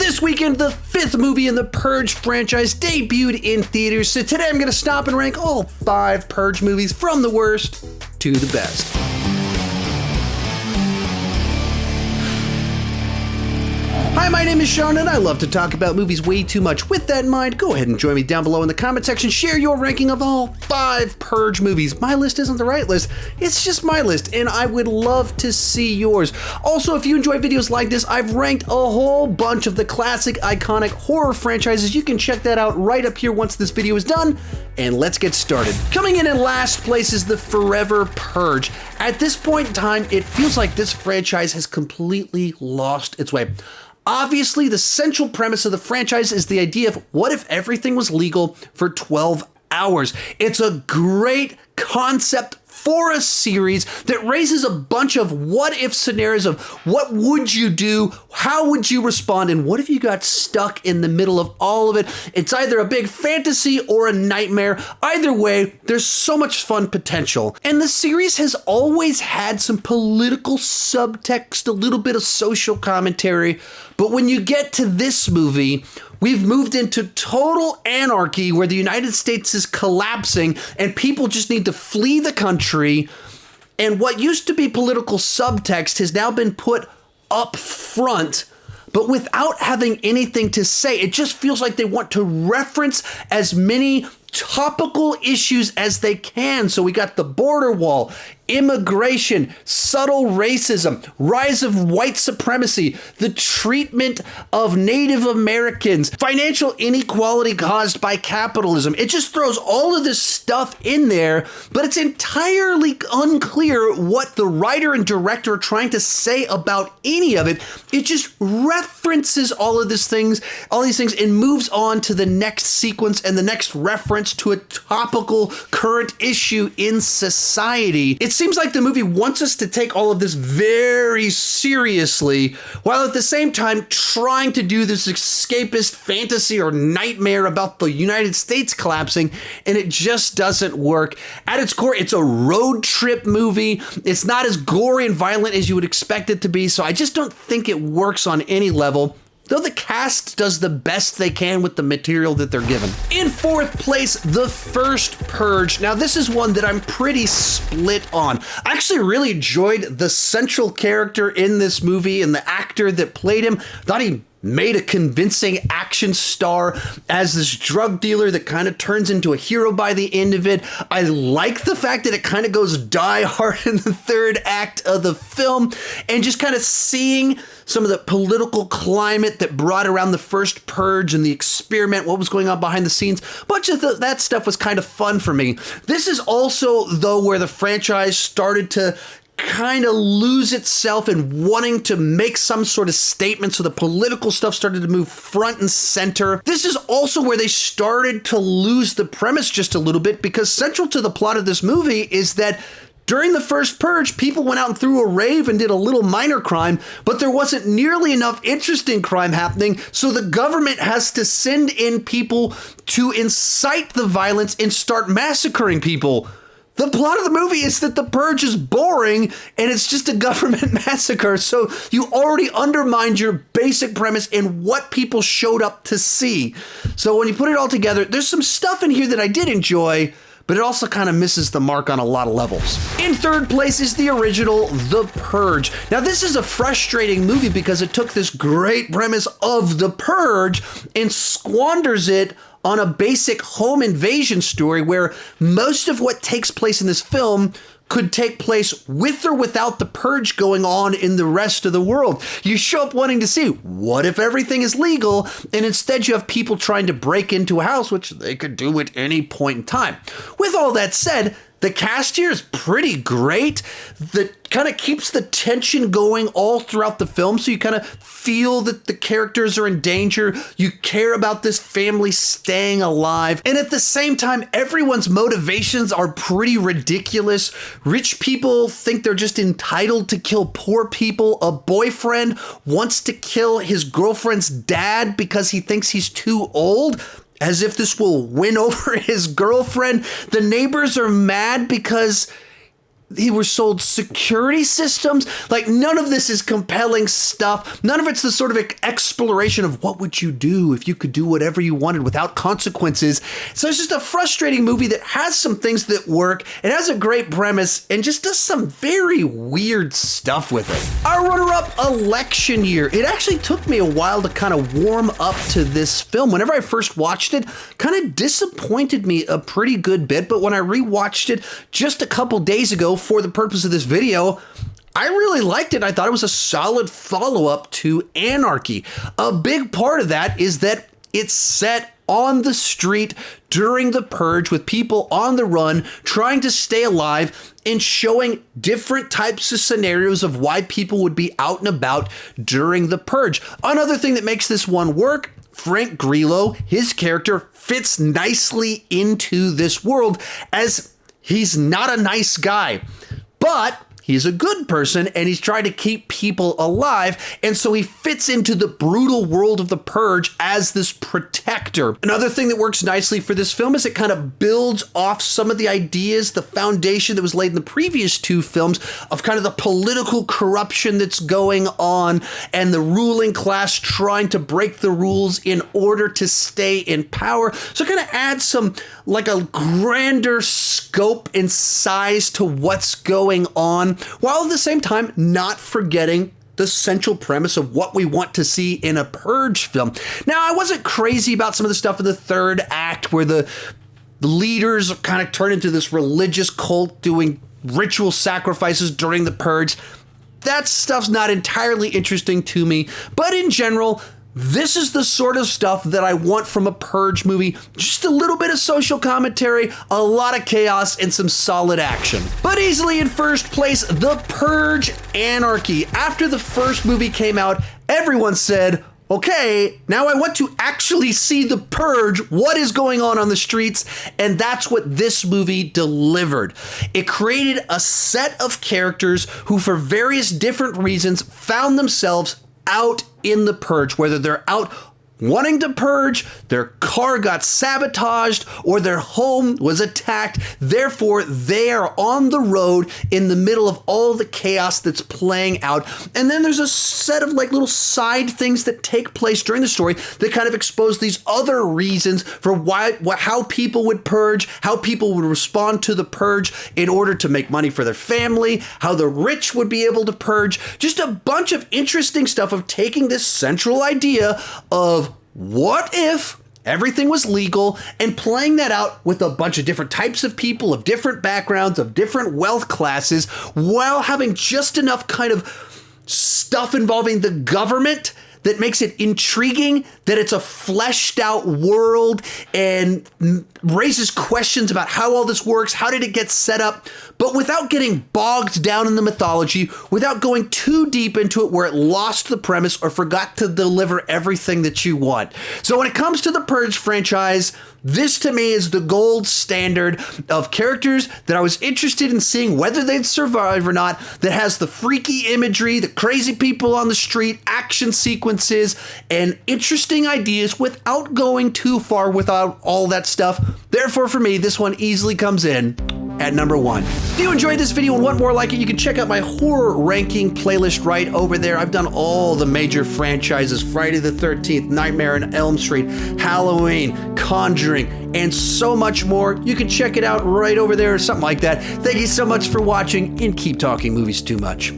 This weekend, the 5th movie in the Purge franchise debuted in theaters, so today I'm going to stop and rank all 5 Purge movies from the worst to the best. Hi, my name is Sean, and I love to talk about movies way too much. With that in mind, go ahead and join me down below in the comment section. Share your ranking of all 5 Purge movies. My list isn't the right list, it's just my list, and I would love to see yours. Also, if you enjoy videos like this, I've ranked a whole bunch of the classic, iconic horror franchises. You can check that out right up here once this video is done, and let's get started. Coming in last place is the Forever Purge. At this point in time, it feels like this franchise has completely lost its way. Obviously, the central premise of the franchise is the idea of what if everything was legal for 12 hours. It's a great concept for a series that raises a bunch of what if scenarios of what would you do, how would you respond, and what if you got stuck in the middle of all of it. It's either a big fantasy or a nightmare. Either way, there's so much fun potential. And the series has always had some political subtext, a little bit of social commentary, but when you get to this movie, we've moved into total anarchy where the United States is collapsing and people just need to flee the country. And what used to be political subtext has now been put up front, but without having anything to say. It just feels like they want to reference as many topical issues as they can. So we got the border wall, immigration, subtle racism, rise of white supremacy, the treatment of Native Americans, financial inequality caused by capitalism. It just throws all of this stuff in there, but it's entirely unclear what the writer and director are trying to say about any of it. It just references all these things, and moves on to the next sequence and the next reference to a topical current issue in society. It seems like the movie wants us to take all of this very seriously, while at the same time trying to do this escapist fantasy or nightmare about the United States collapsing, and it just doesn't work. At its core, it's a road trip movie. It's not as gory and violent as you would expect it to be, so I just don't think it works on any level, though the cast does the best they can with the material that they're given. In 4th place, the First Purge. Now, this is one that I'm pretty split on. I actually really enjoyed the central character in this movie and the actor that played him. Thought he made a convincing action star as this drug dealer that kind of turns into a hero by the end of it. I like the fact that it kind of goes die hard in the 3rd act of the film, and just kind of seeing some of the political climate that brought around the First Purge and the experiment, what was going on behind the scenes. Much of that stuff was kind of fun for me. This is also, though, where the franchise started to kind of lose itself in wanting to make some sort of statement, so the political stuff started to move front and center. This is also where they started to lose the premise just a little bit, because central to the plot of this movie is that during the First Purge, people went out and threw a rave and did a little minor crime, but there wasn't nearly enough interesting crime happening, so the government has to send in people to incite the violence and start massacring people. The plot of the movie is that the Purge is boring and it's just a government massacre, so you already undermined your basic premise and what people showed up to see. So when you put it all together, there's some stuff in here that I did enjoy, but it also kind of misses the mark on a lot of levels. In 3rd place is the original The Purge. Now, this is a frustrating movie because it took this great premise of The Purge and squanders it on a basic home invasion story where most of what takes place in this film could take place with or without the purge going on in the rest of the world. You show up wanting to see, what if everything is legal? And instead you have people trying to break into a house, which they could do at any point in time. With all that said, the cast here is pretty great. That kind of keeps the tension going all throughout the film, so you kind of feel that the characters are in danger. You care about this family staying alive. And at the same time, everyone's motivations are pretty ridiculous. Rich people think they're just entitled to kill poor people. A boyfriend wants to kill his girlfriend's dad because he thinks he's too old, as if this will win over his girlfriend. The neighbors are mad because he was sold security systems. Like, none of this is compelling stuff. None of it's the sort of exploration of what would you do if you could do whatever you wanted without consequences. So it's just a frustrating movie that has some things that work. It has a great premise and just does some very weird stuff with it. Our runner-up, Election Year. It actually took me a while to kind of warm up to this film. Whenever I first watched it, kind of disappointed me a pretty good bit, but when I rewatched it just a couple days ago for the purpose of this video, I really liked it. I thought it was a solid follow-up to Anarchy. A big part of that is that it's set on the street during the Purge with people on the run trying to stay alive and showing different types of scenarios of why people would be out and about during the Purge. Another thing that makes this one work, Frank Grillo, his character fits nicely into this world as he's not a nice guy, but he's a good person and he's trying to keep people alive. And so he fits into the brutal world of the Purge as this protector. Another thing that works nicely for this film is it kind of builds off some of the ideas, the foundation that was laid in the previous two films of kind of the political corruption that's going on and the ruling class trying to break the rules in order to stay in power. So it kind of adds some, like, a grander scope and size to what's going on, while at the same time not forgetting the central premise of what we want to see in a Purge film. Now, I wasn't crazy about some of the stuff in the third act where the leaders kind of turn into this religious cult doing ritual sacrifices during the Purge. That stuff's not entirely interesting to me, but in general, this is the sort of stuff that I want from a Purge movie. Just a little bit of social commentary, a lot of chaos, and some solid action. But easily in first place, The Purge: Anarchy. After the first movie came out, everyone said, okay, now I want to actually see the Purge, what is going on the streets, and that's what this movie delivered. It created a set of characters who, for various different reasons, found themselves out in the Purge, whether they're out wanting to purge, their car got sabotaged, or their home was attacked. Therefore, they are on the road in the middle of all the chaos that's playing out. And then there's a set of like little side things that take place during the story that kind of expose these other reasons for how people would purge, how people would respond to the purge in order to make money for their family, how the rich would be able to purge. Just a bunch of interesting stuff of taking this central idea of what if everything was legal and playing that out with a bunch of different types of people of different backgrounds, of different wealth classes, while having just enough kind of stuff involving the government that makes it intriguing, that it's a fleshed out world and raises questions about how all this works, how did it get set up, but without getting bogged down in the mythology, without going too deep into it where it lost the premise or forgot to deliver everything that you want. So when it comes to the Purge franchise, this to me is the gold standard of characters that I was interested in seeing whether they'd survive or not, that has the freaky imagery, the crazy people on the street, action sequences, and interesting ideas without going too far without all that stuff. Therefore, for me, this one easily comes in at number 1. If you enjoyed this video and want more like it, you can check out my horror ranking playlist right over there. I've done all the major franchises: Friday the 13th, Nightmare on Elm Street, Halloween, Conjuring, and so much more. You can check it out right over there or something like that. Thank you so much for watching, and keep talking movies too much.